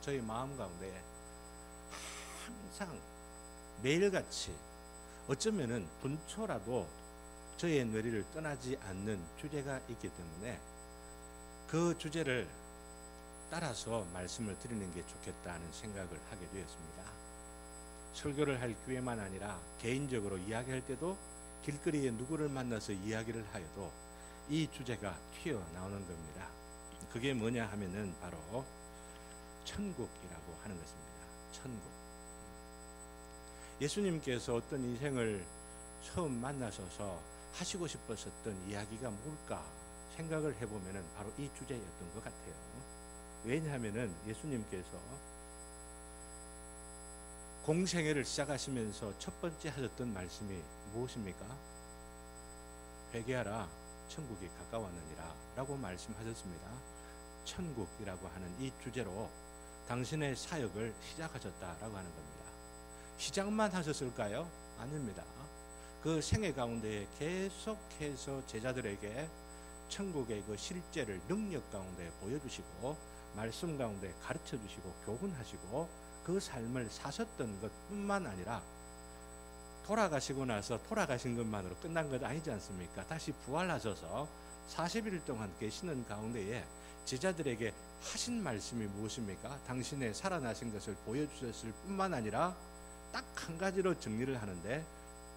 저희 마음 가운데 항상 매일같이 어쩌면은 분초라도 저의 뇌리를 떠나지 않는 주제가 있기 때문에 그 주제를 따라서 말씀을 드리는 게 좋겠다는 생각을 하게 되었습니다. 설교를 할 기회만 아니라 개인적으로 이야기할 때도 길거리에 누구를 만나서 이야기를 하여도 이 주제가 튀어나오는 겁니다. 그게 뭐냐 하면은 바로 천국이라고 하는 것입니다. 천국. 예수님께서 어떤 인생을 처음 만나셔서 하시고 싶으셨던 이야기가 뭘까 생각을 해보면은 바로 이 주제였던 것 같아요. 왜냐하면은 예수님께서 공생애를 시작하시면서 첫 번째 하셨던 말씀이 무엇입니까? 회개하라, 천국이 가까웠느니라 라고 말씀하셨습니다. 천국이라고 하는 이 주제로 당신의 사역을 시작하셨다라고 하는 겁니다. 시작만 하셨을까요? 아닙니다. 그 생애 가운데 계속해서 제자들에게 천국의 그 실제를 능력 가운데 보여주시고 말씀 가운데 가르쳐 주시고 교훈하시고 그 삶을 사셨던 것뿐만 아니라 돌아가시고 나서 돌아가신 것만으로 끝난 것 아니지 않습니까? 다시 부활하셔서 40일 동안 계시는 가운데에 제자들에게 하신 말씀이 무엇입니까? 당신의 살아나신 것을 보여주셨을 뿐만 아니라 딱 한 가지로 정리를 하는데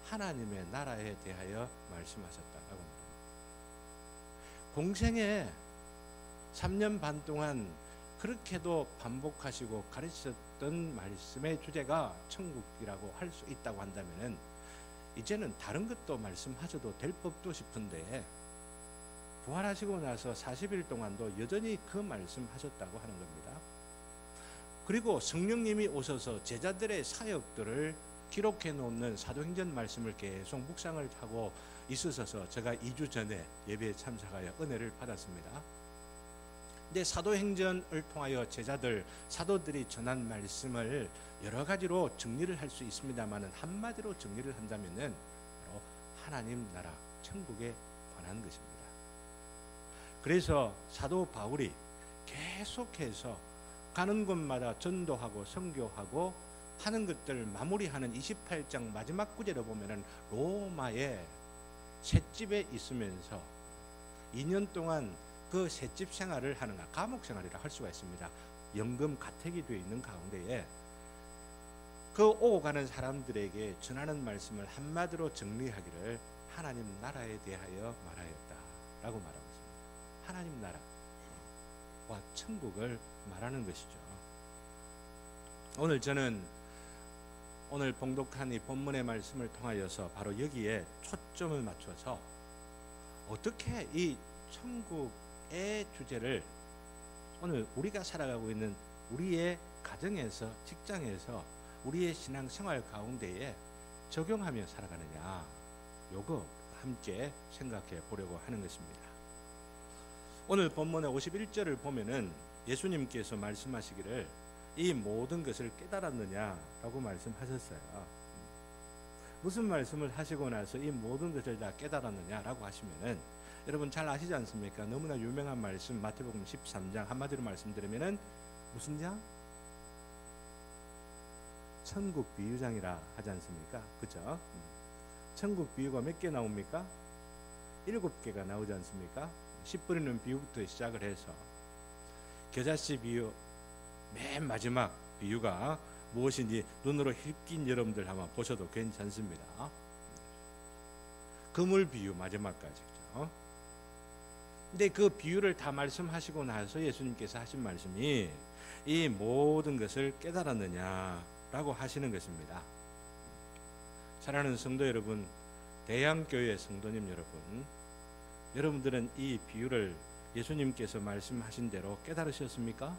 하나님의 나라에 대하여 말씀하셨다라고 합니다. 공생에 3년 반 동안 그렇게도 반복하시고 가르치셨던 말씀의 주제가 천국이라고 할 수 있다고 한다면은 이제는 다른 것도 말씀하셔도 될 법도 싶은데 부활하시고 나서 40일 동안도 여전히 그 말씀하셨다고 하는 겁니다. 그리고 성령님이 오셔서 제자들의 사역들을 기록해 놓는 사도행전 말씀을 계속 묵상을 하고 있으셔서 제가 2주 전에 예배에 참석하여 은혜를 받았습니다. 근데 사도행전을 통하여 제자들, 사도들이 전한 말씀을 여러 가지로 정리를 할 수 있습니다만은 한마디로 정리를 한다면은 바로 하나님 나라, 천국에 관한 것입니다. 그래서 사도 바울이 계속해서 가는 곳마다 전도하고 선교하고 하는 것들을 마무리하는 28장 마지막 구절을 보면은 로마의 셋집에 있으면서 2년 동안 그 셋집 생활을 하는가, 감옥 생활이라 할 수가 있습니다. 연금 가택이 되어 있는 가운데에 그 오고 가는 사람들에게 전하는 말씀을 한마디로 정리하기를 하나님 나라에 대하여 말하였다라고 말하고 있습니다. 하나님 나라와 천국을 말하는 것이죠. 오늘 저는 오늘 봉독한 이 본문의 말씀을 통하여서 바로 여기에 초점을 맞춰서 어떻게 이 천국의 주제를 오늘 우리가 살아가고 있는 우리의 가정에서, 직장에서, 우리의 신앙생활 가운데에 적용하며 살아가느냐, 요거 함께 생각해 보려고 하는 것입니다. 오늘 본문의 51절을 보면은 예수님께서 말씀하시기를 이 모든 것을 깨달았느냐라고 말씀하셨어요. 무슨 말씀을 하시고 나서 이 모든 것을 다 깨달았느냐라고 하시면은 여러분 잘 아시지 않습니까? 너무나 유명한 말씀 마태복음 13장 한마디로 말씀드리면은 무슨 장? 천국 비유장이라 하지 않습니까? 그죠? 천국 비유가 몇 개 나옵니까? 7개가 나오지 않습니까? 씨 뿌리는 비유부터 시작을 해서 겨자씨 비유 맨 마지막 비유가 무엇인지 눈으로 힐낀 여러분들 한번 보셔도 괜찮습니다. 그물 비유 마지막까지죠. 근데 그 비유를 다 말씀하시고 나서 예수님께서 하신 말씀이 이 모든 것을 깨달았느냐라고 하시는 것입니다. 사랑하는 성도 여러분, 대양교회 성도님 여러분, 여러분들은 이 비유를 예수님께서 말씀하신 대로 깨달으셨습니까?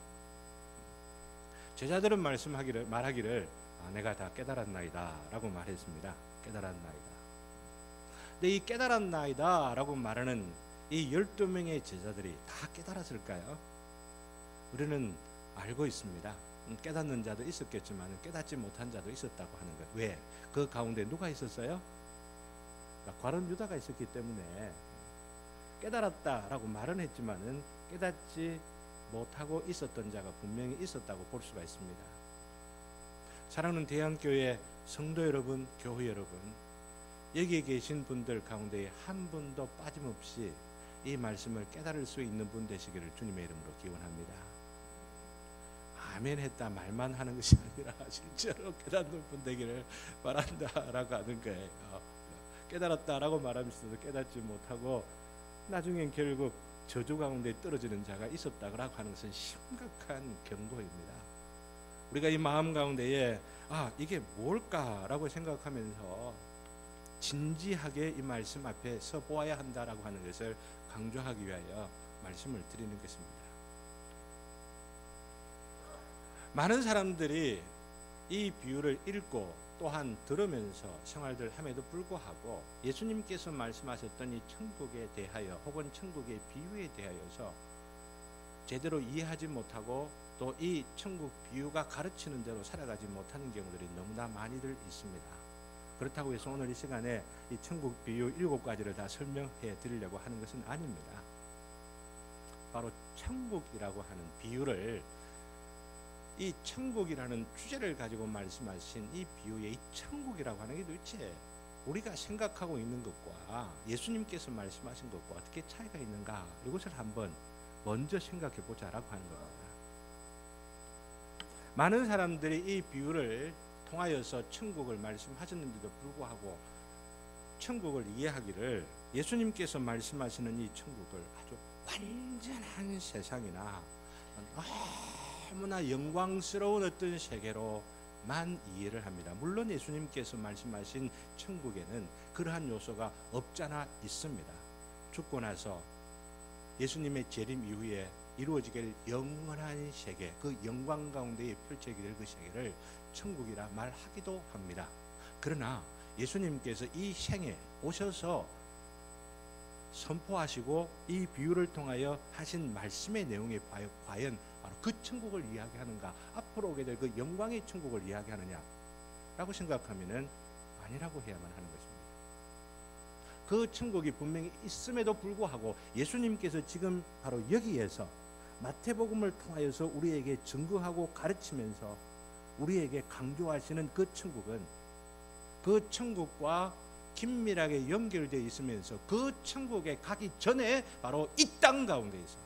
제자들은 말하기를 내가 다 깨달았나이다 라고 말했습니다. 깨달았나이다. 근데 이 깨달았나이다 라고 말하는 이 12명의 제자들이 다 깨달았을까요? 우리는 알고 있습니다. 깨닫는 자도 있었겠지만 깨닫지 못한 자도 있었다고 하는 것. 왜? 그 가운데 누가 있었어요? 과론 유다가 있었기 때문에 깨달았다라고 말은 했지만은 깨닫지 못하고 있었던 자가 분명히 있었다고 볼 수가 있습니다. 사랑하는 대한교회 성도 여러분, 교회 여러분, 여기에 계신 분들 가운데 한 분도 빠짐없이 이 말씀을 깨달을 수 있는 분 되시기를 주님의 이름으로 기원합니다. 아멘 했다 말만 하는 것이 아니라 실제로 깨닫는 분 되기를 바란다라고 하는 거예요. 깨달았다라고 말하면서도 깨닫지 못하고 나중엔 결국 저주 가운데 떨어지는 자가 있었다라고 하는 것은 심각한 경고입니다. 우리가 이 마음 가운데에 이게 뭘까라고 생각하면서 진지하게 이 말씀 앞에 서 보아야 한다라고 하는 것을 강조하기 위하여 말씀을 드리는 것입니다. 많은 사람들이 이 비유를 읽고 또한 들으면서 생활들 함에도 불구하고 예수님께서 말씀하셨던 이 천국에 대하여 혹은 천국의 비유에 대하여서 제대로 이해하지 못하고 또 이 천국 비유가 가르치는 대로 살아가지 못하는 경우들이 너무나 많이들 있습니다. 그렇다고 해서 오늘 이 시간에 이 천국 비유 7가지를 다 설명해 드리려고 하는 것은 아닙니다. 바로 천국이라고 하는 비유를, 이 천국이라는 주제를 가지고 말씀하신 이 비유의 이 천국이라고 하는 게 도대체 우리가 생각하고 있는 것과 예수님께서 말씀하신 것과 어떻게 차이가 있는가, 이것을 한번 먼저 생각해 보자라고 하는 겁니다. 많은 사람들이 이 비유를 통하여서 천국을 말씀하셨는데도 불구하고 천국을 이해하기를 예수님께서 말씀하시는 이 천국을 아주 완전한 세상이나 너무나 영광스러운 어떤 세계로만 이해를 합니다. 물론 예수님께서 말씀하신 천국에는 그러한 요소가 없잖아 있습니다. 죽고 나서 예수님의 재림 이후에 이루어지게 영원한 세계, 그 영광 가운데 펼쳐지게 될 그 세계를 천국이라 말하기도 합니다. 그러나 예수님께서 이 생에 오셔서 선포하시고 이 비유를 통하여 하신 말씀의 내용이 과연 바로 그 천국을 이야기하는가, 앞으로 오게 될 그 영광의 천국을 이야기하느냐라고 생각하면은 아니라고 해야만 하는 것입니다. 그 천국이 분명히 있음에도 불구하고 예수님께서 지금 바로 여기에서 마태복음을 통하여서 우리에게 증거하고 가르치면서 우리에게 강조하시는 그 천국은 그 천국과 긴밀하게 연결되어 있으면서 그 천국에 가기 전에 바로 이 땅 가운데에서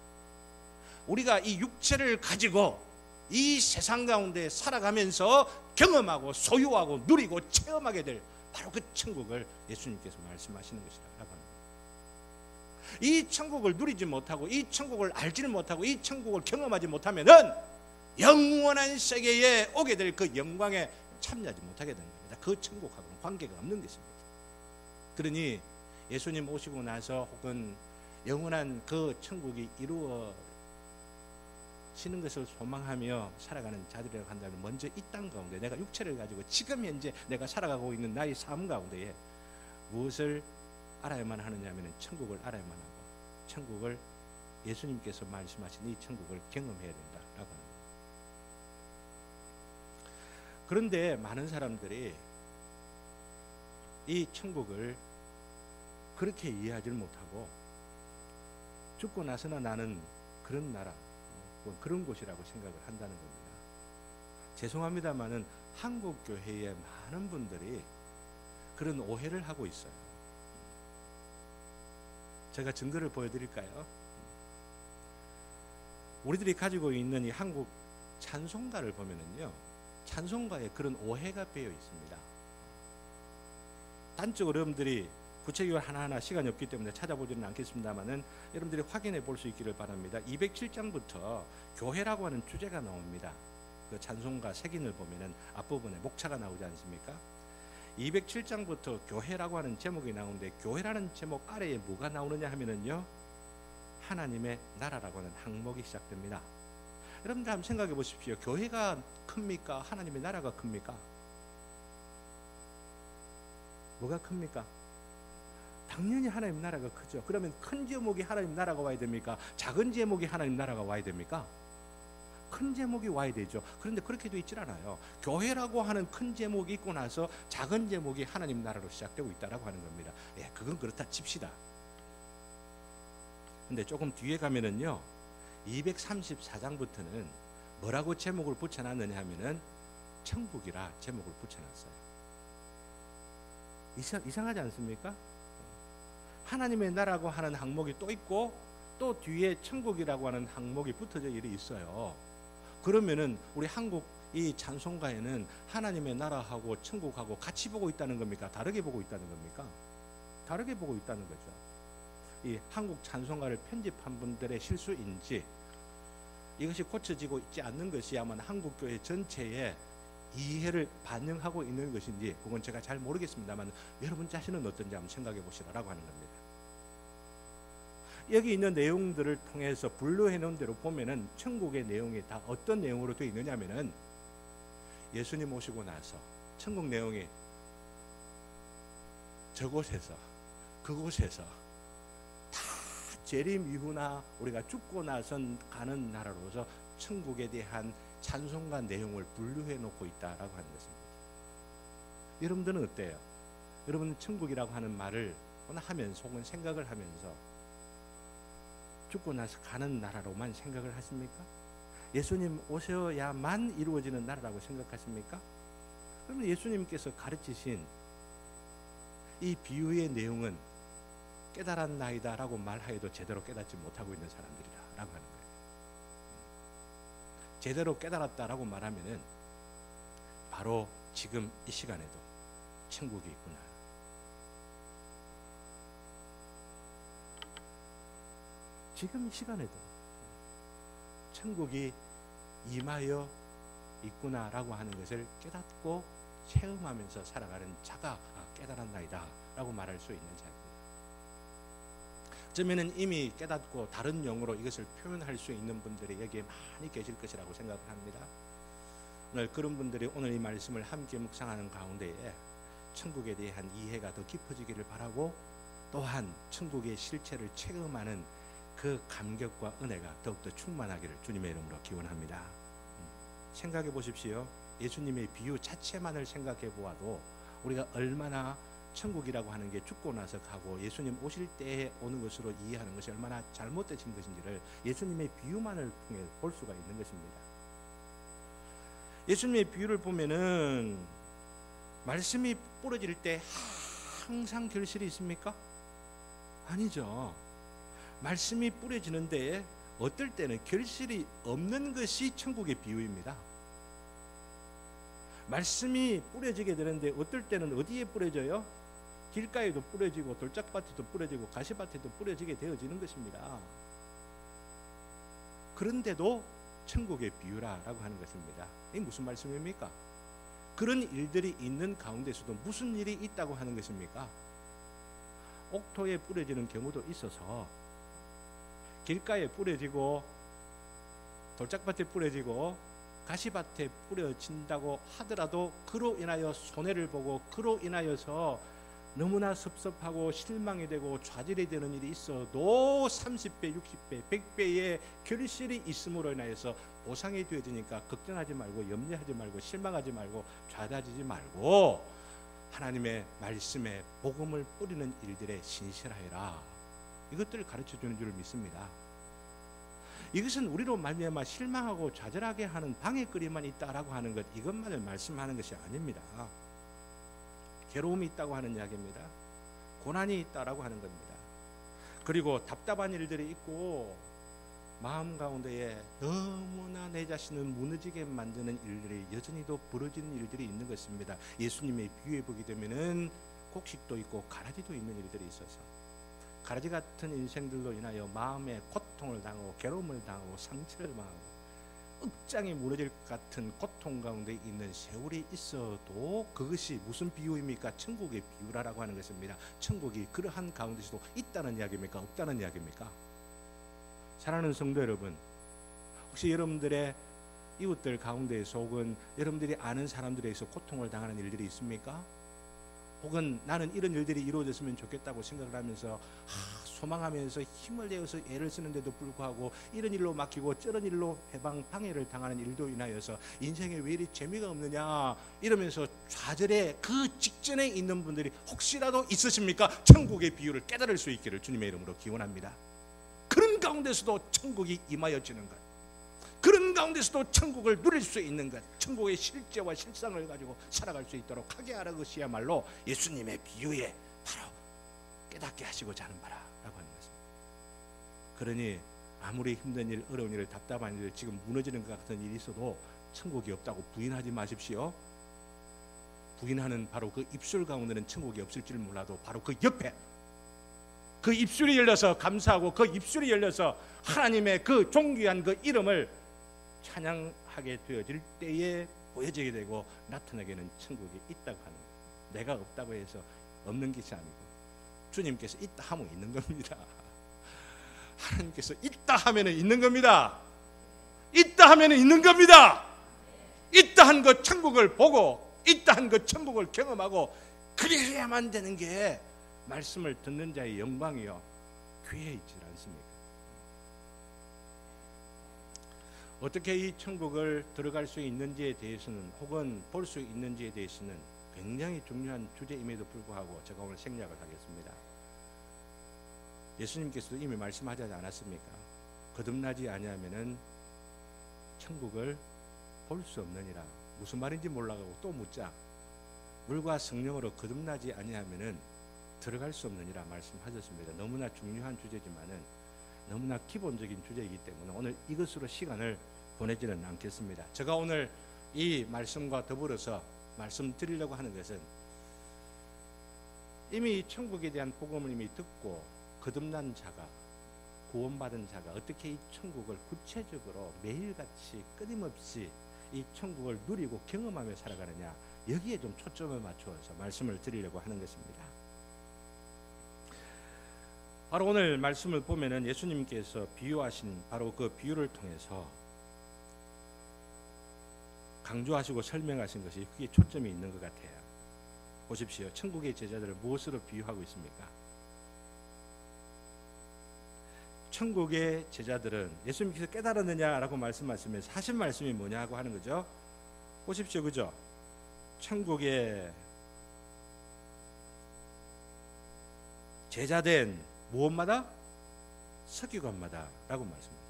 우리가 이 육체를 가지고 이 세상 가운데 살아가면서 경험하고 소유하고 누리고 체험하게 될 바로 그 천국을 예수님께서 말씀하시는 것이라고 합니다. 이 천국을 누리지 못하고 이 천국을 알지를 못하고 이 천국을 경험하지 못하면은 영원한 세계에 오게 될 그 영광에 참여하지 못하게 되는 겁니다. 그 천국하고는 관계가 없는 것입니다. 그러니 예수님 오시고 나서 혹은 영원한 그 천국이 이루어지는 것을 소망하며 살아가는 자들이라고 한다면 먼저 이 땅 가운데 내가 육체를 가지고 지금 현재 내가 살아가고 있는 나의 삶 가운데에 무엇을 알아야만 하느냐 하면 천국을 알아야만 하고 천국을 예수님께서 말씀하신 이 천국을 경험해야 된다라고 합니다. 그런데 많은 사람들이 이 천국을 그렇게 이해하지 못하고 죽고 나서나 나는 그런 나라, 그런 곳이라고 생각을 한다는 겁니다. 죄송합니다만은 한국 교회의 많은 분들이 그런 오해를 하고 있어요. 제가 증거를 보여드릴까요? 우리들이 가지고 있는 이 한국 찬송가를 보면은요, 찬송가에 그런 오해가 빼여 있습니다. 단적으로 여러분들이 구체적으로 하나하나 시간이 없기 때문에 찾아보지는 않겠습니다만은 여러분들이 확인해 볼 수 있기를 바랍니다. 207장부터 교회라고 하는 주제가 나옵니다. 그 찬송가 색인을 보면은 앞부분에 목차가 나오지 않습니까? 207장부터 교회라고 하는 제목이 나오는데 교회라는 제목 아래에 뭐가 나오느냐 하면은요, 하나님의 나라라고 하는 항목이 시작됩니다. 여러분들 한번 생각해 보십시오. 교회가 큽니까? 하나님의 나라가 큽니까? 뭐가 큽니까? 당연히 하나님 나라가 크죠. 그러면 큰 제목이 하나님 나라가 와야 됩니까? 작은 제목이 하나님 나라가 와야 됩니까? 큰 제목이 와야 되죠. 그런데 그렇게 돼 있질 않아요. 교회라고 하는 큰 제목이 있고 나서 작은 제목이 하나님 나라로 시작되고 있다라고 하는 겁니다. 그건 그렇다 칩시다. 근데 조금 뒤에 가면은요, 234장부터는 뭐라고 제목을 붙여놨느냐 하면은 천국이라 제목을 붙여놨어요. 이상하지 않습니까? 하나님의 나라고 하는 항목이 또 있고 또 뒤에 천국이라고 하는 항목이 붙어져 있어요. 그러면은 우리 한국 이 찬송가에는 하나님의 나라하고 천국하고 같이 보고 있다는 겁니까? 다르게 보고 있다는 겁니까? 다르게 보고 있다는 거죠. 이 한국 찬송가를 편집한 분들의 실수인지 이것이 고쳐지고 있지 않는 것이 아마 한국교회 전체의 이해를 반영하고 있는 것인지 그건 제가 잘 모르겠습니다만 여러분 자신은 어떤지 한번 생각해 보시라고 하는 겁니다. 여기 있는 내용들을 통해서 분류해 놓은 대로 보면은 천국의 내용이 다 어떤 내용으로 되어 있느냐면은 예수님 오시고 나서 천국 내용이 저곳에서 그곳에서 다 재림 이후나 우리가 죽고 나선 가는 나라로서 천국에 대한 찬송가 내용을 분류해 놓고 있다라고 하는 것입니다. 여러분들은 어때요? 여러분은 천국이라고 하는 말을 하면서 혹은 생각을 하면서 죽고 나서 가는 나라로만 생각을 하십니까? 예수님 오셔야만 이루어지는 나라라고 생각하십니까? 그러면 예수님께서 가르치신 이 비유의 내용은 깨달았나이다 라고 말하여도 제대로 깨닫지 못하고 있는 사람들이라 라고 하는 거예요. 제대로 깨달았다라고 말하면은 바로 지금 이 시간에도 천국이 있구나. 지금 이 시간에도 천국이 임하여 있구나라고 하는 것을 깨닫고 체험하면서 살아가는 자가 깨달았나이다 라고 말할 수 있는 자입니다. 어쩌면 이미 깨닫고 다른 용어로 이것을 표현할 수 있는 분들이 여기에 많이 계실 것이라고 생각을 합니다. 오늘 그런 분들이 오늘 이 말씀을 함께 묵상하는 가운데에 천국에 대한 이해가 더 깊어지기를 바라고 또한 천국의 실체를 체험하는 그 감격과 은혜가 더욱더 충만하기를 주님의 이름으로 기원합니다. 생각해 보십시오. 예수님의 비유 자체만을 생각해 보아도 우리가 얼마나 천국이라고 하는 게 죽고 나서 가고 예수님 오실 때에 오는 것으로 이해하는 것이 얼마나 잘못되신 것인지를 예수님의 비유만을 통해 볼 수가 있는 것입니다. 예수님의 비유를 보면은 말씀이 뿌려질 때 항상 결실이 있습니까? 아니죠. 말씀이 뿌려지는 데에 어떨 때는 결실이 없는 것이 천국의 비유입니다. 말씀이 뿌려지게 되는데 어떨 때는 어디에 뿌려져요? 길가에도 뿌려지고 돌짝밭에도 뿌려지고 가시밭에도 뿌려지게 되어지는 것입니다. 그런데도 천국의 비유라고 하는 것입니다. 이게 무슨 말씀입니까? 그런 일들이 있는 가운데서도 무슨 일이 있다고 하는 것입니까? 옥토에 뿌려지는 경우도 있어서 길가에 뿌려지고 돌짝밭에 뿌려지고 가시밭에 뿌려진다고 하더라도 그로 인하여 손해를 보고 그로 인하여서 너무나 섭섭하고 실망이 되고 좌절이 되는 일이 있어도 30배, 60배, 100배의 결실이 있음으로 인하여서 보상이 되어지니까 걱정하지 말고 염려하지 말고 실망하지 말고 좌다지지 말고 하나님의 말씀에 복음을 뿌리는 일들에 신실하여라. 이것들을 가르쳐주는 줄 믿습니다. 이것은 우리로 말미암아 실망하고 좌절하게 하는 방해거리만 있다라고 하는 것, 이것만을 말씀하는 것이 아닙니다. 괴로움이 있다고 하는 이야기입니다. 고난이 있다라고 하는 겁니다. 그리고 답답한 일들이 있고 마음 가운데에 너무나 내 자신을 무너지게 만드는 일들이 여전히도 벌어지는 일들이 있는 것입니다. 예수님의 비유에 보게 되면은 곡식도 있고 가라지도 있는 일들이 있어서 가라지 같은 인생들로 인하여 마음에 고통을 당하고 괴로움을 당하고 상처를 당하고 억장이 무너질 것 같은 고통 가운데 있는 세월이 있어도 그것이 무슨 비유입니까? 천국의 비유라고 하는 것입니다. 천국이 그러한 가운데서도 있다는 이야기입니까? 없다는 이야기입니까? 사랑하는 성도 여러분, 혹시 여러분들의 이웃들 가운데에서 혹은 여러분들이 아는 사람들에게서 고통을 당하는 일들이 있습니까? 혹은 나는 이런 일들이 이루어졌으면 좋겠다고 생각을 하면서 소망하면서 힘을 내어서 애를 쓰는데도 불구하고 이런 일로 막히고 저런 일로 방해를 당하는 일도 인하여서 인생에 왜 이리 재미가 없느냐 이러면서 좌절의 그 직전에 있는 분들이 혹시라도 있으십니까? 천국의 비유를 깨달을 수 있기를 주님의 이름으로 기원합니다. 그런 가운데서도 천국이 임하여지는 것, 그런 가운데서도 천국을 누릴 수 있는 것, 천국의 실제와 실상을 가지고 살아갈 수 있도록 하게 하라. 것이야말로 예수님의 비유에 바로 깨닫게 하시고자 하는 바라라고 하는 것입니다. 그러니 아무리 힘든 일, 어려운 일, 답답한 일, 지금 무너지는 것 같은 일이 있어도 천국이 없다고 부인하지 마십시오. 부인하는 바로 그 입술 가운데는 천국이 없을 줄 몰라도 바로 그 옆에 그 입술이 열려서 감사하고 그 입술이 열려서 하나님의 그 존귀한 그 이름을 찬양하게 되어질 때에 보여지게 되고 나타나게는 천국이 있다고 하는 거예요. 내가 없다고 해서 없는 것이 아니고 주님께서 있다 하면 있는 겁니다. 하나님께서 있다 하면 있는 겁니다. 있다 하면 있는 겁니다. 있다 한 그 천국을 보고 있다 한 그 천국을 경험하고 그래야만 되는 게 말씀을 듣는 자의 영광이요 귀에 있지 않습니까? 어떻게 이 천국을 들어갈 수 있는지에 대해서는 혹은 볼 수 있는지에 대해서는 굉장히 중요한 주제임에도 불구하고 제가 오늘 생략을 하겠습니다. 예수님께서도 이미 말씀하지 않았습니까? 거듭나지 아니하면은 천국을 볼 수 없느니라. 무슨 말인지 몰라가고 또 묻자. 물과 성령으로 거듭나지 아니하면은 들어갈 수 없느니라 말씀하셨습니다. 너무나 중요한 주제지만은 너무나 기본적인 주제이기 때문에 오늘 이것으로 시간을 보내지는 않겠습니다. 제가 오늘 이 말씀과 더불어서 말씀드리려고 하는 것은 이미 천국에 대한 복음을 이미 듣고 거듭난 자가, 구원받은 자가 어떻게 이 천국을 구체적으로 매일같이 끊임없이 이 천국을 누리고 경험하며 살아가느냐, 여기에 좀 초점을 맞추어서 말씀을 드리려고 하는 것입니다. 바로 오늘 말씀을 보면은 예수님께서 비유하신 바로 그 비유를 통해서 강조하시고 설명하신 것이 그게 초점이 있는 것 같아요. 보십시오. 천국의 제자들을 무엇으로 비유하고 있습니까? 천국의 제자들은 예수님께서 깨달았느냐라고 말씀하시면서 하신 말씀이 뭐냐고 하는 거죠. 보십시오. 그죠? 천국의 제자된 무엇마다? 서기관마다 라고 말씀합니다.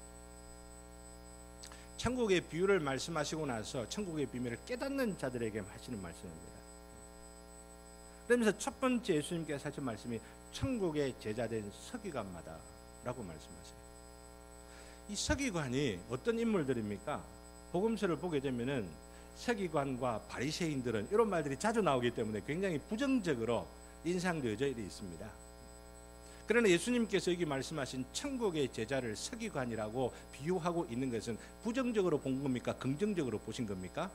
천국의 비유를 말씀하시고 나서 천국의 비밀을 깨닫는 자들에게 하시는 말씀입니다. 그러면서 첫 번째 예수님께서 하신 말씀이 천국의 제자된 서기관마다 라고 말씀하세요. 이 서기관이 어떤 인물들입니까? 복음서를 보게 되면은 서기관과 바리새인들은 이런 말들이 자주 나오기 때문에 굉장히 부정적으로 인상되어져 있습니다. 그러나 예수님께서 여기 말씀하신 천국의 제자를 서기관이라고 비유하고 있는 것은 부정적으로 본 겁니까? 긍정적으로 보신 겁니까?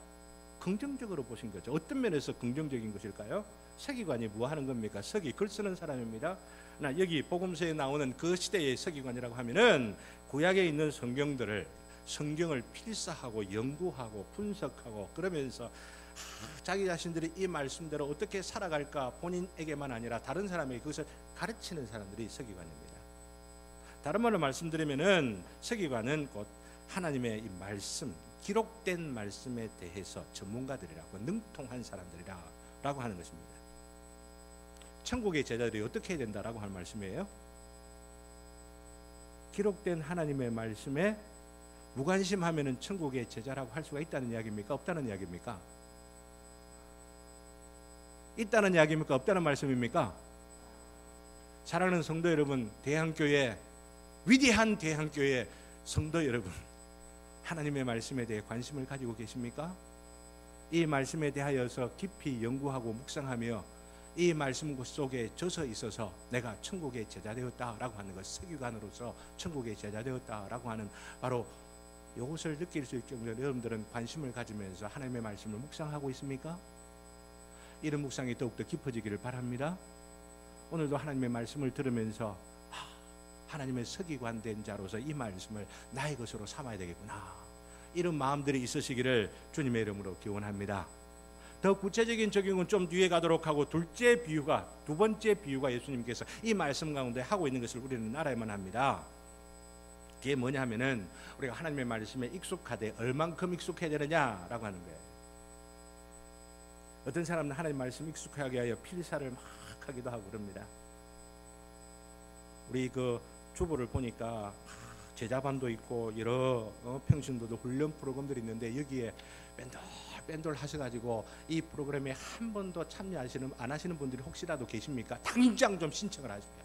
긍정적으로 보신 거죠. 어떤 면에서 긍정적인 것일까요? 서기관이 뭐 하는 겁니까? 서기, 글 쓰는 사람입니다. 나 여기 복음서에 나오는 그 시대의 서기관이라고 하면은 구약에 있는 성경을 필사하고 연구하고 분석하고 그러면서 자기 자신들이 이 말씀대로 어떻게 살아갈까 본인에게만 아니라 다른 사람에게 그것을 가르치는 사람들이 서기관입니다. 다른 말로 말씀드리면은 서기관은 곧 하나님의 이 말씀, 기록된 말씀에 대해서 전문가들이라고 능통한 사람들이라고 하는 것입니다. 천국의 제자들이 어떻게 해야 된다라고 하는 말씀이에요. 기록된 하나님의 말씀에 무관심하면은 천국의 제자라고 할 수가 있다는 이야기입니까? 없다는 이야기입니까? 있다는 이야기입니까? 없다는 말씀입니까? 사랑하는 성도 여러분, 대한교회, 위대한 대한교회 성도 여러분, 하나님의 말씀에 대해 관심을 가지고 계십니까? 이 말씀에 대하여서 깊이 연구하고 묵상하며 이 말씀 속에 젖어 있어서 내가 천국의 제자 되었다라고 하는 것, 서기관으로서 천국의 제자 되었다라고 하는 바로 이것을 느낄 수 있게 여러분들은 관심을 가지면서 하나님의 말씀을 묵상하고 있습니까? 이런 묵상이 더욱더 깊어지기를 바랍니다. 오늘도 하나님의 말씀을 들으면서 하나님의 서기관 된 자로서 이 말씀을 나의 것으로 삼아야 되겠구나, 이런 마음들이 있으시기를 주님의 이름으로 기원합니다. 더 구체적인 적용은 좀 뒤에 가도록 하고 두 번째 비유가 예수님께서 이 말씀 가운데 하고 있는 것을 우리는 알아야만 합니다. 그게 뭐냐 하면은 우리가 하나님의 말씀에 익숙하되 얼만큼 익숙해야 되느냐라고 하는 거예요. 어떤 사람은 하나님의 말씀 익숙하게 하여 필사를 막 하기도 하고 그럽니다. 우리 그 주부를 보니까 제자반도 있고 여러 평신도도 훈련 프로그램들이 있는데 여기에 뺀돌 하셔가지고 이 프로그램에 한 번도 안 하시는 분들이 혹시라도 계십니까? 당장 좀 신청을 하세요.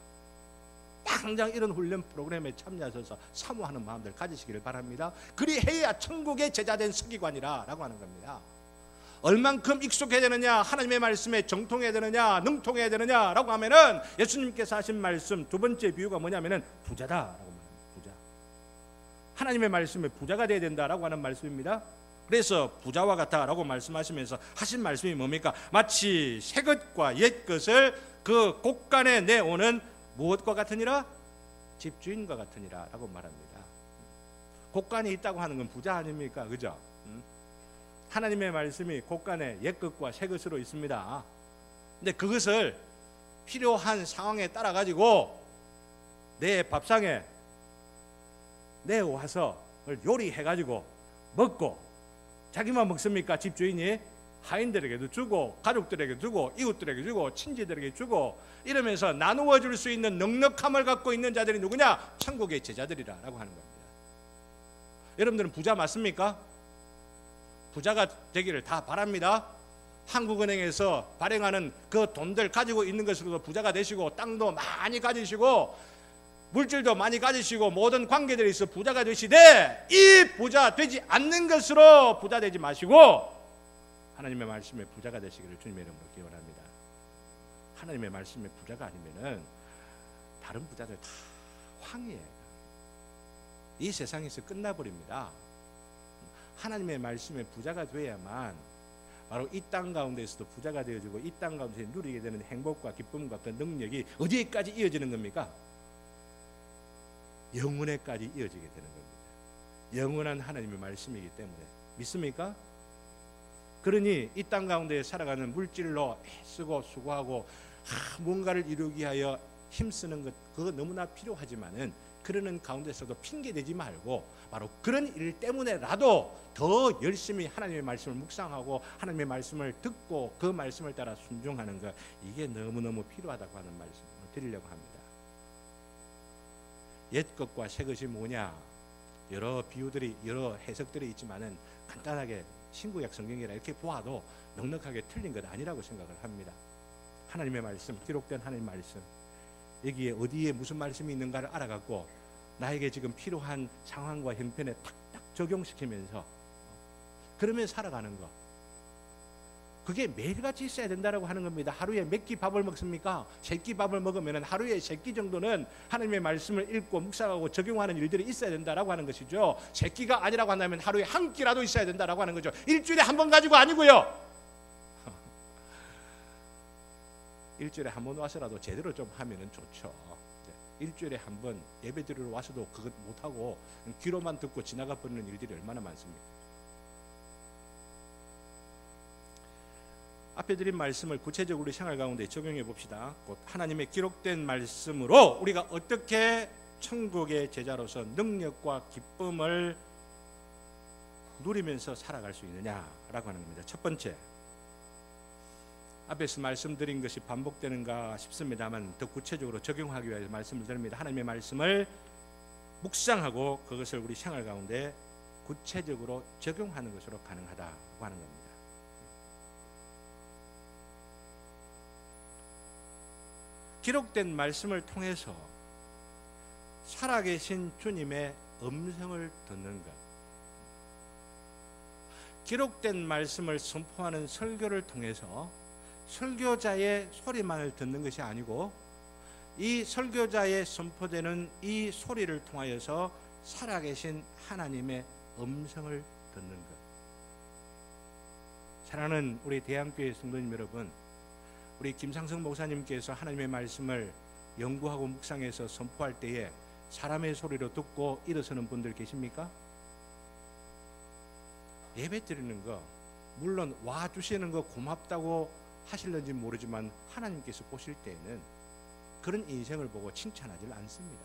당장 이런 훈련 프로그램에 참여하셔서 사모하는 마음들 가지시기를 바랍니다. 그리해야 천국의 제자된 서기관이라고 하는 겁니다. 얼만큼 익숙해야 되느냐, 하나님의 말씀에 정통해야 되느냐, 능통해야 되느냐라고 하면은 예수님께서 하신 말씀 두 번째 비유가 뭐냐면은 부자다라고 말합니다. 부자. 하나님의 말씀에 부자가 되어야 된다라고 하는 말씀입니다. 그래서 부자와 같다라고 말씀하시면서 하신 말씀이 뭡니까? 마치 새 것과 옛 것을 그 곳간에 내오는 무엇과 같으니라? 집주인과 같으니라라고 말합니다. 곳간이 있다고 하는 건 부자 아닙니까? 그죠? 하나님의 말씀이 곳간에 옛 것과 새 것으로 있습니다. 근데 그것을 필요한 상황에 따라 가지고 내 밥상에 내와서 요리해 가지고 먹고, 자기만 먹습니까? 집주인이 하인들에게도 주고 가족들에게 주고 이웃들에게 주고 친지들에게 주고 이러면서 나누어 줄 수 있는 넉넉함을 갖고 있는 자들이 누구냐? 천국의 제자들이라고 하는 겁니다. 여러분들은 부자 맞습니까? 부자가 되기를 다 바랍니다. 한국은행에서 발행하는 그 돈들 가지고 있는 것으로도 부자가 되시고, 땅도 많이 가지시고 물질도 많이 가지시고 모든 관계들이 있어 부자가 되시되, 이 부자 되지 않는 것으로 부자 되지 마시고 하나님의 말씀에 부자가 되시기를 주님의 이름으로 기원합니다. 하나님의 말씀에 부자가 아니면은 다른 부자들 다 황이에요. 이 세상에서 끝나버립니다. 하나님의 말씀에 부자가 돼야만 바로 이 땅 가운데서도 부자가 되어지고 이 땅 가운데서 누리게 되는 행복과 기쁨과 그 능력이 어디에까지 이어지는 겁니까? 영혼에까지 이어지게 되는 겁니다. 영원한 하나님의 말씀이기 때문에. 믿습니까? 그러니 이 땅 가운데 살아가는 물질로 애쓰고 수고하고 뭔가를 이루기 위하여 힘쓰는 것, 그거 너무나 필요하지만은 그러는 가운데서도 핑계대지 말고 바로 그런 일 때문에라도 더 열심히 하나님의 말씀을 묵상하고 하나님의 말씀을 듣고 그 말씀을 따라 순종하는 것, 이게 너무너무 필요하다고 하는 말씀을 드리려고 합니다. 옛 것과 새 것이 뭐냐, 여러 비유들이 여러 해석들이 있지만은 간단하게 신구약 성경이라 이렇게 보아도 넉넉하게 틀린 것 아니라고 생각을 합니다. 하나님의 말씀, 기록된 하나님의 말씀, 여기에 어디에 무슨 말씀이 있는가를 알아갖고 나에게 지금 필요한 상황과 형편에 탁탁 적용시키면서 그러면 살아가는 것, 그게 매일같이 있어야 된다고 하는 겁니다. 하루에 몇 끼 밥을 먹습니까? 3끼 밥을 먹으면 하루에 3끼 정도는 하나님의 말씀을 읽고 묵상하고 적용하는 일들이 있어야 된다고 하는 것이죠. 3끼가 아니라고 한다면 하루에 1끼라도 있어야 된다고 하는 거죠. 일주일에 한 번 가지고 아니고요. 일주일에 한 번 와서라도 제대로 좀 하면 좋죠. 일주일에 한 번 예배 드리러 와서도 그것 못하고 귀로만 듣고 지나가 버리는 일들이 얼마나 많습니까? 앞에 드린 말씀을 구체적으로 생활 가운데 적용해 봅시다. 곧 하나님의 기록된 말씀으로 우리가 어떻게 천국의 제자로서 능력과 기쁨을 누리면서 살아갈 수 있느냐라고 하는 겁니다. 첫 번째, 앞에서 말씀드린 것이 반복되는가 싶습니다만 더 구체적으로 적용하기 위해서 말씀을 드립니다. 하나님의 말씀을 묵상하고 그것을 우리 생활 가운데 구체적으로 적용하는 것으로 가능하다고 하는 겁니다. 기록된 말씀을 통해서 살아계신 주님의 음성을 듣는 것, 기록된 말씀을 선포하는 설교를 통해서 설교자의 소리만을 듣는 것이 아니고 이 설교자의 선포되는 이 소리를 통하여서 살아계신 하나님의 음성을 듣는 것. 사랑하는 우리 대한교회 성도님 여러분, 우리 김상성 목사님께서 하나님의 말씀을 연구하고 묵상해서 선포할 때에 사람의 소리로 듣고 일어서는 분들 계십니까? 예배 드리는 거, 물론 와주시는 거 고맙다고 하실는지 모르지만 하나님께서 보실 때에는 그런 인생을 보고 칭찬하지 않습니다.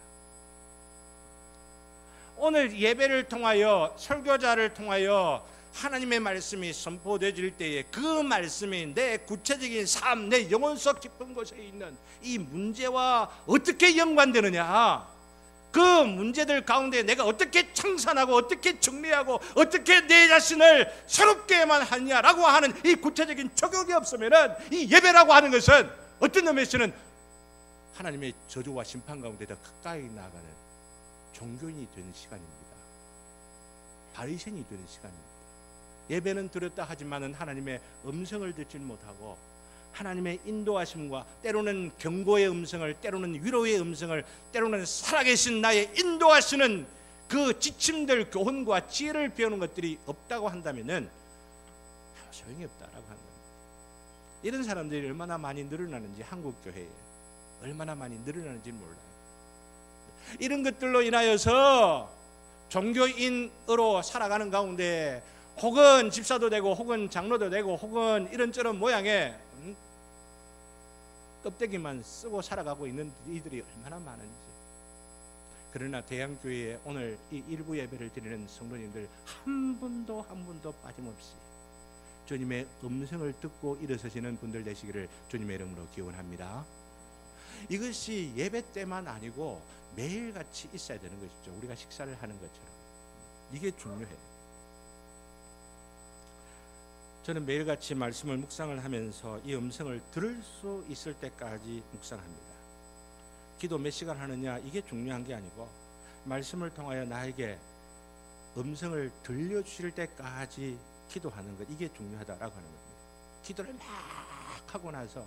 오늘 예배를 통하여 설교자를 통하여 하나님의 말씀이 선포되질 때에 그 말씀이 내 구체적인 삶, 내 영혼 속 깊은 곳에 있는 이 문제와 어떻게 연관되느냐, 그 문제들 가운데 내가 어떻게 청산하고 어떻게 정리하고 어떻게 내 자신을 새롭게만 하냐라고 하는 이 구체적인 적용이 없으면은 이 예배라고 하는 것은 어떤 의미에서는 하나님의 저주와 심판 가운데 더 가까이 나아가는 종교인이 되는 시간입니다. 바리새인이 되는 시간입니다. 예배는 드렸다 하지만은 하나님의 음성을 듣지 못하고 하나님의 인도하심과 때로는 경고의 음성을, 때로는 위로의 음성을, 때로는 살아계신 나의 인도하시는 그 지침들, 교훈과 지혜를 배우는 것들이 없다고 한다면은 소용이 없다라고 하는 겁니다. 이런 사람들이 얼마나 많이 늘어나는지 한국 교회에 얼마나 많이 늘어나는지 몰라요. 이런 것들로 인하여서 종교인으로 살아가는 가운데 혹은 집사도 되고 혹은 장로도 되고 혹은 이런저런 모양의 껍데기만 쓰고 살아가고 있는 이들이 얼마나 많은지. 그러나 대양교회에 오늘 이 일부 예배를 드리는 성도님들 한 분도 빠짐없이 주님의 음성을 듣고 일어서시는 분들 되시기를 주님의 이름으로 기원합니다. 이것이 예배 때만 아니고 매일같이 있어야 되는 것이죠. 우리가 식사를 하는 것처럼. 이게 중요해요. 저는 매일같이 말씀을 묵상을 하면서 이 음성을 들을 수 있을 때까지 묵상합니다. 기도 몇 시간 하느냐 이게 중요한 게 아니고 말씀을 통하여 나에게 음성을 들려주실 때까지 기도하는 것, 이게 중요하다라고 하는 겁니다. 기도를 막 하고 나서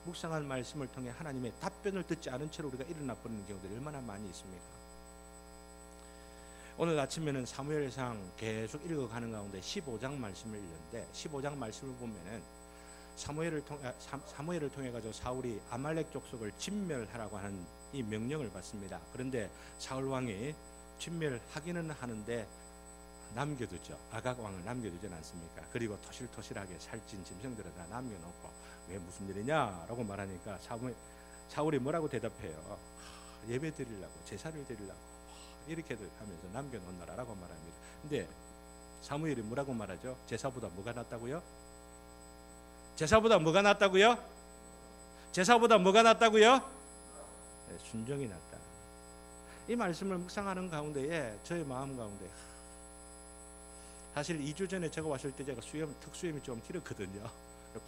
묵상한 말씀을 통해 하나님의 답변을 듣지 않은 채로 우리가 일어나 버리는 경우들이 얼마나 많이 있습니까? 오늘 아침에는 사무엘상 계속 읽어가는 가운데 15장 말씀을 읽는데 15장 말씀을 보면은 사무엘을 통해 가지고 사울이 아말렉 족속을 진멸하라고 하는 이 명령을 받습니다. 그런데 사울 왕이 진멸하기는 하는데 남겨두죠. 아각 왕을 남겨두지 않습니까? 그리고 토실토실하게 살찐 짐승들을 다 남겨놓고 왜 무슨 일이냐라고 말하니까 사울이 뭐라고 대답해요? 예배 드리려고, 제사를 드리려고 이렇게들 하면서 남겨놓느라라고 말합니다. 근데 사무엘이 뭐라고 말하죠? 제사보다 뭐가 낫다고요? 제사보다 뭐가 낫다고요? 제사보다 뭐가 낫다고요? 네, 순종이 낫다. 이 말씀을 묵상하는 가운데에 저의 마음 가운데 사실 2주 전에 제가 왔을 때 제가 특수염이 좀 길었거든요.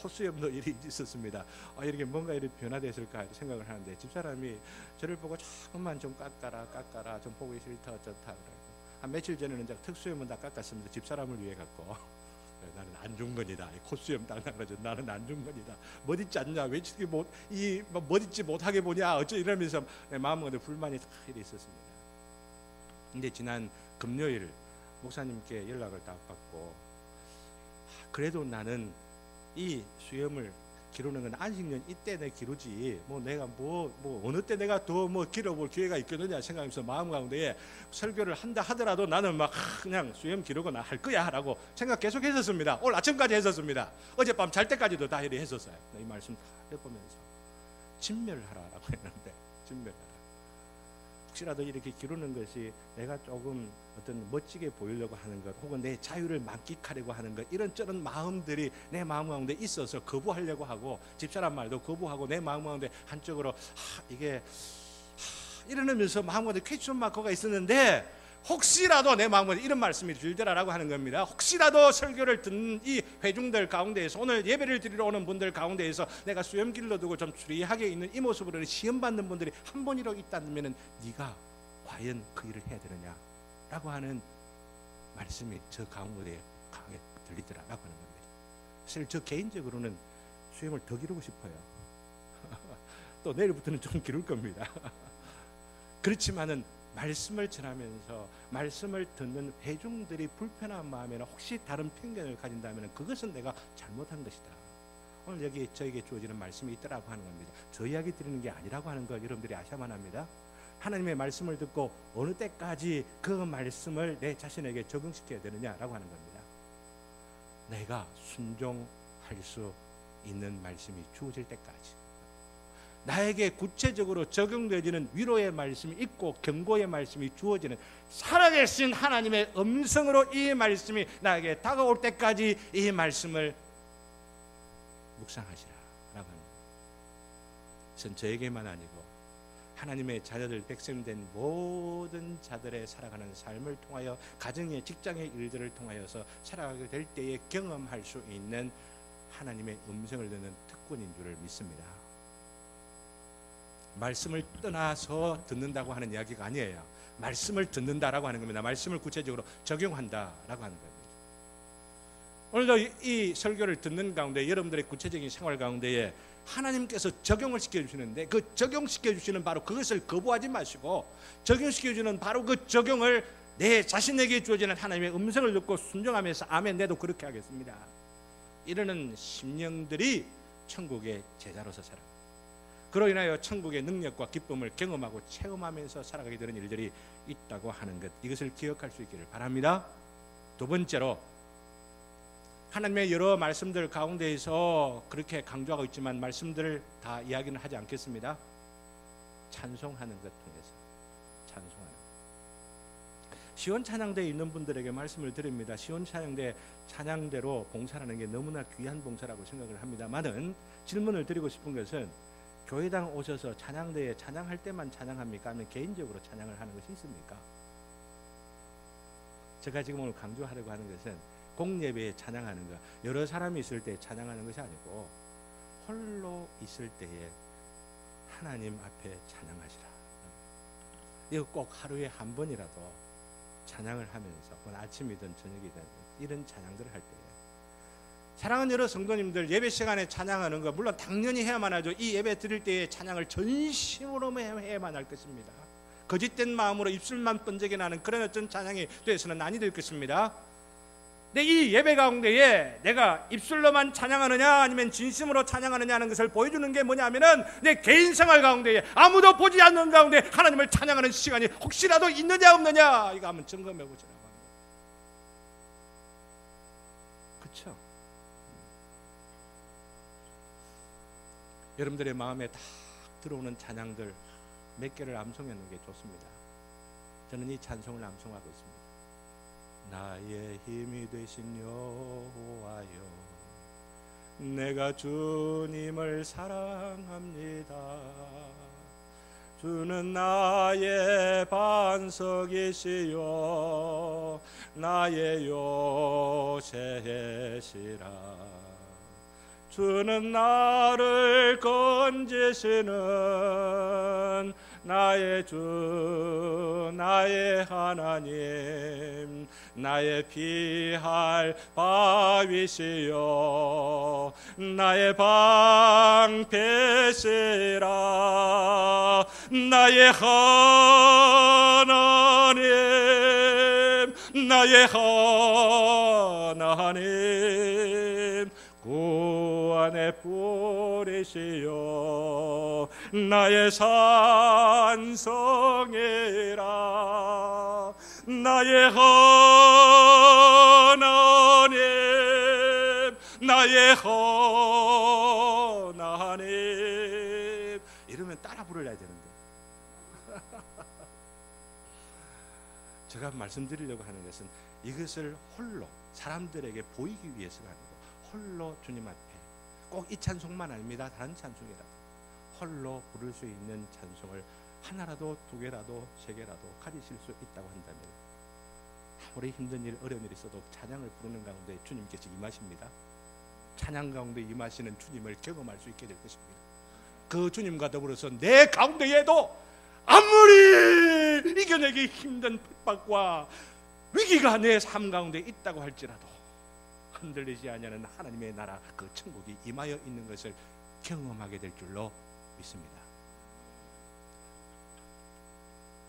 콧수염도 일이 있었습니다. 이렇게 뭔가 이렇게 변화됐을까 생각을 하는데 집사람이 저를 보고 조금만 좀 깎아라 좀 보기 싫다 어쩌다 그래요. 한 며칠 전에는 제가 특수염은 다 깎았습니다. 집사람을 위해 갖고 나는 안중근이다. 콧수염 딱 나가지고 나는 안중근이다. 멋있지 않냐? 왜 이렇게 멋있지 못하게 보냐? 어쩌 이러면서 내 마음에 불만이 다 있었습니다. 근데 지난 금요일 목사님께 연락을 딱 받고 그래도 나는 이 수염을 기르는 건 안식년 이때 내 기르지 내가 어느 때 내가 더 기러볼 기회가 있겠느냐 생각하면서 마음 가운데에 설교를 한다 하더라도 나는 막 그냥 수염 기르거나 할 거야 라고 생각 계속 했었습니다. 오늘 아침까지 했었습니다. 어젯밤 잘 때까지도 다 이렇게 했었어요. 이 말씀 다 해보면서 진멸하라라고 했는데 진멸하라. 혹시라도 이렇게 기르는 것이 내가 조금 어떤 멋지게 보이려고 하는 것 혹은 내 자유를 만끽하려고 하는 것 이런저런 마음들이 내 마음 가운데 있어서 거부하려고 하고 집사람 말도 거부하고 내 마음 가운데 한쪽으로 이러면서 마음 가운데 퀘스천 마크가 있었는데 혹시라도 내 마음 가운데 이런 말씀이 들더라라고 하는 겁니다. 혹시라도 설교를 듣는 이 회중들 가운데에서 오늘 예배를 드리러 오는 분들 가운데에서 내가 수염 길러두고 좀 추리하게 있는 이 모습으로는 시험받는 분들이 한 분이라도 있다면 네가 과연 그 일을 해야 되느냐 라고 하는 말씀이 저 가운데 강하게 들리더라라고 하는 겁니다. 사실 저 개인적으로는 수염을 더 기르고 싶어요. 또 내일부터는 좀 기를 겁니다. 그렇지만은 말씀을 전하면서 말씀을 듣는 회중들이 불편한 마음에나 혹시 다른 편견을 가진다면 그것은 내가 잘못한 것이다. 오늘 여기 저에게 주어지는 말씀이 있더라고 하는 겁니다. 저 이야기 드리는 게 아니라고 하는 거 여러분들이 아셔야만 합니다. 하나님의 말씀을 듣고 어느 때까지 그 말씀을 내 자신에게 적용시켜야 되느냐라고 하는 겁니다. 내가 순종할 수 있는 말씀이 주어질 때까지 나에게 구체적으로 적용되어지는 위로의 말씀이 있고 경고의 말씀이 주어지는 살아계신 하나님의 음성으로 이 말씀이 나에게 다가올 때까지 이 말씀을 묵상하시라 라고 합니다. 그것은 저에게만 아니고 하나님의 자녀들 백성된 모든 자들의 살아가는 삶을 통하여 가정의 직장의 일들을 통하여서 살아가게 될 때에 경험할 수 있는 하나님의 음성을 듣는 특권인 줄을 믿습니다. 말씀을 떠나서 듣는다고 하는 이야기가 아니에요. 말씀을 듣는다라고 하는 겁니다. 말씀을 구체적으로 적용한다라고 하는 겁니다. 오늘도 이 설교를 듣는 가운데 여러분들의 구체적인 생활 가운데에 하나님께서 적용을 시켜주시는데 그 적용시켜주시는 바로 그것을 거부하지 마시고 적용시켜주는 바로 그 적용을 내 자신에게 주어지는 하나님의 음성을 듣고 순종하면서 아멘 내도 그렇게 하겠습니다 이러는 심령들이 천국의 제자로서 살아갑니다. 그로 인하여 천국의 능력과 기쁨을 경험하고 체험하면서 살아가게 되는 일들이 있다고 하는 것, 이것을 기억할 수 있기를 바랍니다. 두 번째로, 하나님의 여러 말씀들 가운데에서 그렇게 강조하고 있지만 말씀들을 다 이야기는 하지 않겠습니다. 찬송하는 것 통해서 찬송하는 것. 시온 찬양대에 있는 분들에게 말씀을 드립니다. 시온 찬양대 찬양대로 봉사하는 게 너무나 귀한 봉사라고 생각을 합니다만은 질문을 드리고 싶은 것은 교회당 오셔서 찬양대에 찬양할 때만 찬양합니까? 아니면 개인적으로 찬양을 하는 것이 있습니까? 제가 지금 오늘 강조하려고 하는 것은 공예배에 찬양하는 것, 여러 사람이 있을 때 찬양하는 것이 아니고 홀로 있을 때에 하나님 앞에 찬양하시라. 이거 꼭 하루에 한 번이라도 찬양을 하면서 아침이든 저녁이든 이런 찬양들을 할 때에, 사랑하는 여러 성도님들, 예배 시간에 찬양하는 거 물론 당연히 해야만 하죠. 이 예배 드릴 때에 찬양을 전심으로 해야만 할 것입니다. 거짓된 마음으로 입술만 번쩍이 나는 그런 어떤 찬양이 되어서는 아니 될 것입니다. 근데 이 예배 가운데에 내가 입술로만 찬양하느냐 아니면 진심으로 찬양하느냐 하는 것을 보여주는 게 뭐냐면은 내 개인 생활 가운데에 아무도 보지 않는 가운데 하나님을 찬양하는 시간이 혹시라도 있느냐 없느냐, 이거 한번 점검해 보시라고 합니다. 그렇죠? 여러분들의 마음에 딱 들어오는 찬양들 몇 개를 암송해 놓는 게 좋습니다. 저는 이 찬송을 암송하고 있습니다. 나의 힘이 되신 여호와여, 내가 주님을 사랑합니다. 주는 나의 반석이시요 나의 요새시라. 주는 나를 건지시는 나의 주 나의 하나님, 나의 피할 바위시여 나의 방패시라. 나의 하나님, 나의 하나님, 구원의 뿌리시여 나의 산성이라. 나의 하나님, 나의 하나님, 이러면 따라 부르려야 되는데 제가 말씀드리려고 하는 것은 이것을 홀로 사람들에게 보이기 위해서가 아니고 홀로 주님 앞에, 꼭 이 찬송만 아닙니다. 다른 찬송이라도 홀로 부를 수 있는 찬송을 하나라도 두 개라도 세 개라도 가지실 수 있다고 한다면 아무리 힘든 일 어려운 일이 있어도 찬양을 부르는 가운데 주님께서 임하십니다. 찬양 가운데 임하시는 주님을 경험할 수 있게 될 것입니다. 그 주님과 더불어서 내 가운데에도 아무리 이겨내기 힘든 핍박과 위기가 내 삶 가운데 있다고 할지라도 흔들리지 아니하는 하나님의 나라, 그 천국이 임하여 있는 것을 경험하게 될 줄로 믿습니다.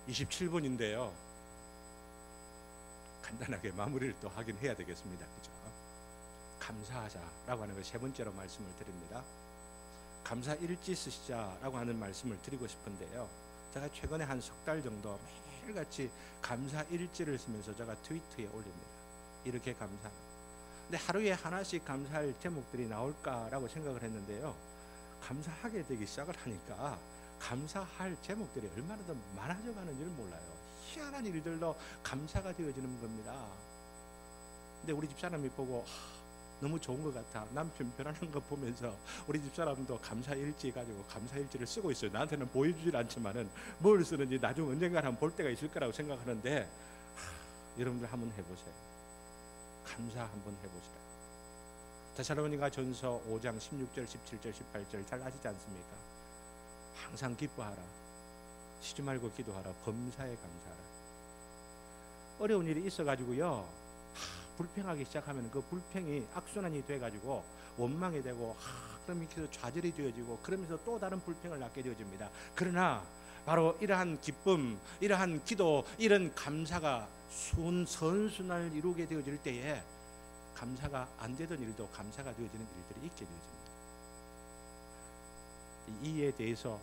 27분인데요 간단하게 마무리를 또 하긴 해야 되겠습니다. 그죠? 감사하자라고 하는 걸 세 번째로 말씀을 드립니다. 감사 일지 쓰시자라고 하는 말씀을 드리고 싶은데요, 제가 최근에 한 석 달 정도 매일같이 감사 일지를 쓰면서 제가 트위터에 올립니다. 이렇게 감사. 근데 하루에 하나씩 감사할 제목들이 나올까라고 생각을 했는데요, 감사하게 되기 시작을 하니까 감사할 제목들이 얼마나 더 많아져 가는지를 몰라요. 희한한 일들도 감사가 되어지는 겁니다. 근데 우리 집사람이 보고 너무 좋은 것 같아. 남편 변하는 거 보면서 우리 집사람도 감사일지 가지고 감사일지를 쓰고 있어요. 나한테는 보여주질 않지만은 뭘 쓰는지 나중 언젠가 한번 볼 때가 있을 거라고 생각하는데, 여러분들 한번 해보세요. 감사 한번 해보시라. 데살로니가 전서 5장 16절 17절 18절 잘 아시지 않습니까? 항상 기뻐하라, 쉬지 말고 기도하라, 범사에 감사하라. 어려운 일이 있어가지고요, 불평하기 시작하면 그 불평이 악순환이 돼가지고 원망이 되고, 그러면서 좌절이 되어지고, 그러면서 또 다른 불평을 낳게 되어집니다. 그러나 바로 이러한 기쁨, 이러한 기도, 이런 감사가 선순환을 이루게 되어질 때에 감사가 안 되던 일도 감사가 되어지는 일들이 있게 되어집니다. 이에 대해서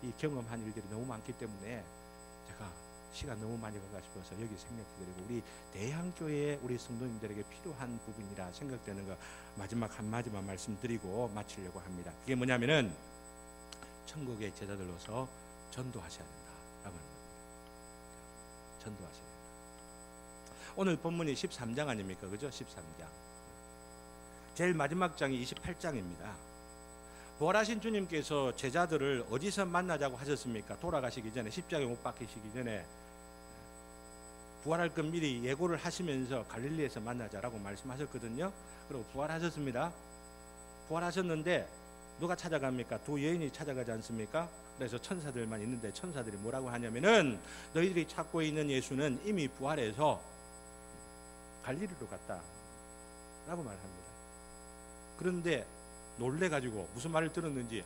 이 경험한 일들이 너무 많기 때문에 제가 시간 너무 많이 가가 싶어서 여기 생략해드리고, 우리 대한교회의 우리 성도님들에게 필요한 부분이라 생각되는 거 마지막 한마디만 말씀드리고 마치려고 합니다. 그게 뭐냐면은 천국의 제자들로서 전도하셔야 된다라고 하는 겁니다. 전도하셔야 된다. 오늘 본문이 13장 아닙니까? 그죠? 13장. 제일 마지막 장이 28장입니다. 부활하신 주님께서 제자들을 어디서 만나자고 하셨습니까? 돌아가시기 전에, 십자가에 못 박히시기 전에 부활할 것 미리 예고를 하시면서 갈릴리에서 만나자라고 말씀하셨거든요. 그리고 부활하셨습니다. 부활하셨는데 누가 찾아갑니까? 두 여인이 찾아가지 않습니까? 그래서 천사들만 있는데 천사들이 뭐라고 하냐면은, 너희들이 찾고 있는 예수는 이미 부활해서 갈릴리로 갔다 라고 말합니다. 그런데 놀래가지고, 무슨 말을 들었는지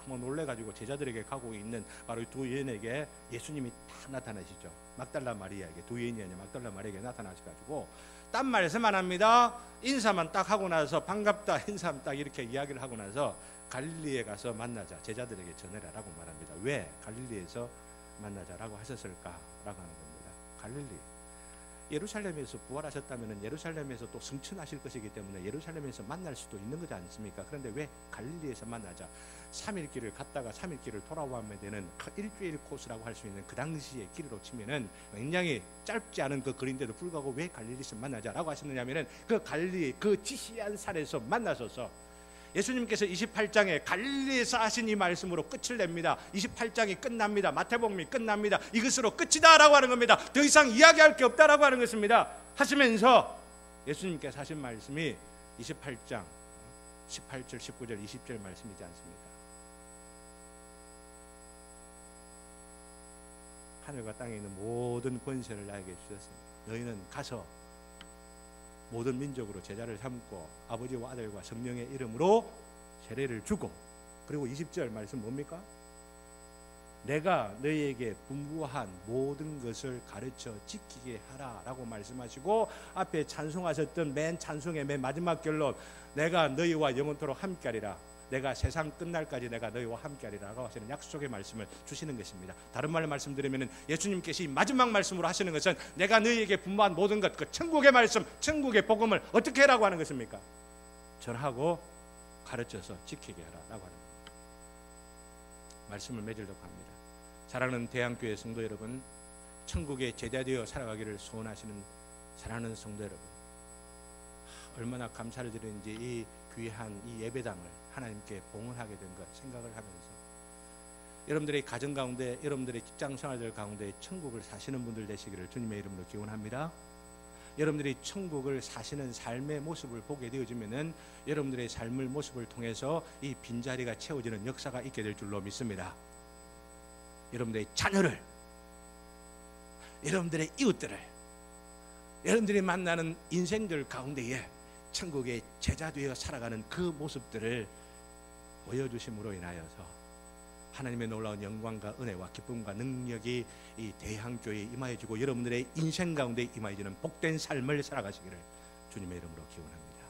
놀래가지고 제자들에게 가고 있는 바로 두 여인에게 예수님이 딱 나타나시죠. 막달라 마리아에게, 두 여인이 아니라 막달라 마리아에게 나타나셔가지고 딴 말씀 안 합니다. 인사만 딱 하고 나서, 반갑다 인사만 딱 이렇게 이야기를 하고 나서 갈릴리에 가서 만나자, 제자들에게 전해라라고 말합니다. 왜 갈릴리에서 만나자라고 하셨을까라고 하는 겁니다. 갈릴리, 예루살렘에서 부활하셨다면 예루살렘에서 또 승천하실 것이기 때문에 예루살렘에서 만날 수도 있는 거지 않습니까? 그런데 왜 갈릴리에서 만나자? 3일 길을 갔다가 3일 길을 돌아오면 되는 일주일 코스라고 할 수 있는 그 당시의 길로 치면은 굉장히 짧지 않은 그 거리인데도 불구하고 왜 갈릴리에서 만나자라고 하셨느냐면은, 그 갈릴리 그 지시한 산에서 만나셔서 예수님께서 28장에 갈릴리에서 하신 이 말씀으로 끝을 냅니다. 28장이 끝납니다. 마태복음이 끝납니다. 이것으로 끝이다 라고 하는 겁니다. 더 이상 이야기할 게 없다라고 하는 것입니다. 하시면서 예수님께서 하신 말씀이 28장 18절 19절 20절 말씀이지 않습니까? 하늘과 땅에 있는 모든 권세를 나에게 주셨습니다. 너희는 가서 모든 민족으로 제자를 삼고 아버지와 아들과 성령의 이름으로 세례를 주고, 그리고 20절 말씀 뭡니까? 내가 너희에게 분부한 모든 것을 가르쳐 지키게 하라 라고 말씀하시고, 앞에 찬송하셨던 맨 찬송의 맨 마지막 결론, 내가 너희와 영원토록 함께하리라, 내가 세상 끝날까지 내가 너희와 함께하리라고 하시는 약속의 말씀을 주시는 것입니다. 다른 말로 말씀드리면 예수님께서 이 마지막 말씀으로 하시는 것은 내가 너희에게 분부한 모든 것, 그 천국의 말씀, 천국의 복음을 어떻게 하라고 하는 것입니까? 전하고 가르쳐서 지키게 하라라고 하는 겁니다. 말씀을 맺으려고 합니다. 사랑하는 대한교회 성도 여러분, 천국의 제자되어 살아가기를 소원하시는 사랑하는 성도 여러분, 얼마나 감사를 드리는지 이 귀한 이 예배당을 하나님께 봉헌하게 된 것 생각을 하면서, 여러분들의 가정 가운데, 여러분들의 직장 생활들 가운데 천국을 사시는 분들 되시기를 주님의 이름으로 기원합니다. 여러분들이 천국을 사시는 삶의 모습을 보게 되어지면은 여러분들의 삶의 모습을 통해서 이 빈자리가 채워지는 역사가 있게 될 줄로 믿습니다. 여러분들의 자녀를, 여러분들의 이웃들을, 여러분들이 만나는 인생들 가운데에 천국의 제자 되어 살아가는 그 모습들을 보여주심으로 인하여서 하나님의 놀라운 영광과 은혜와 기쁨과 능력이 이 대한교회에 임하여지고 여러분들의 인생 가운데 임하여지는 복된 삶을 살아가시기를 주님의 이름으로 기원합니다.